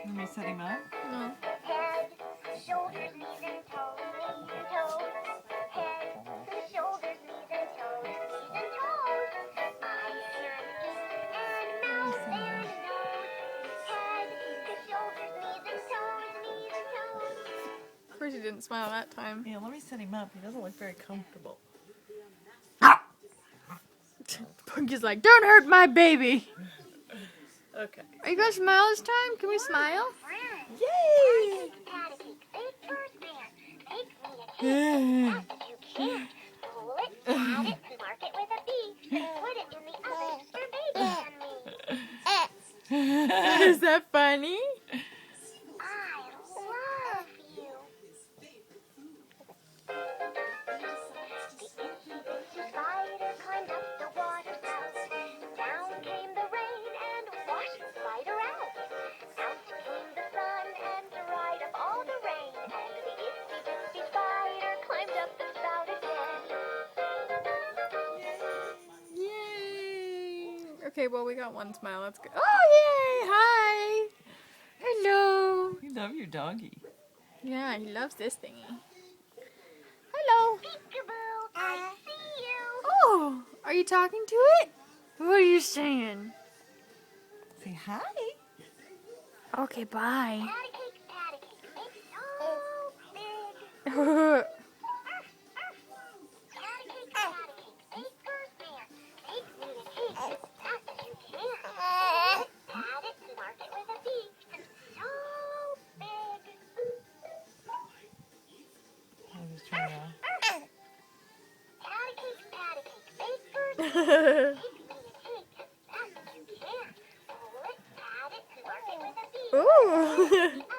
Let me set him up. No. Head, shoulders, knees and toes, knees and toes. Head, shoulders, knees and toes, knees and toes. Eyes and ears and mouth and nose. Head, shoulders, knees and toes, knees and toes. Of course he didn't smile that time. Yeah, let me set him up. He doesn't look very comfortable. Punky's like, don't hurt my baby. Okay. Are you gonna smile this time? Can we smile? Yay! Patty cake, big first man. Make me a cake as fast as you can. Roll it, pat it, mark it with a B. Put it in the oven for baby and me. Is that funny? I love you. The spider climbed up the water spout. Down came the rain and washed the spider out. Out came the sun and dried up all the rain. And the itsy bitsy spider climbed up the spout again. Yay! Okay, well we got one smile. That's good. Oh yay! Hi. Hello. You love your doggy. Yeah, he loves this thingy. Hello. Peekaboo, I see you. Oh, are you talking to it? What are you saying? Say hi. Okay, bye. Patty cake, make so big. Patty cake, big first man. Make me a cake as fast as you can. Pat it, mark it with a B. So big. I'm just trying to... Patty cake, big first man. Make me a cake as fast as you can. Roll it, pat it, mark it with a B. Ooh.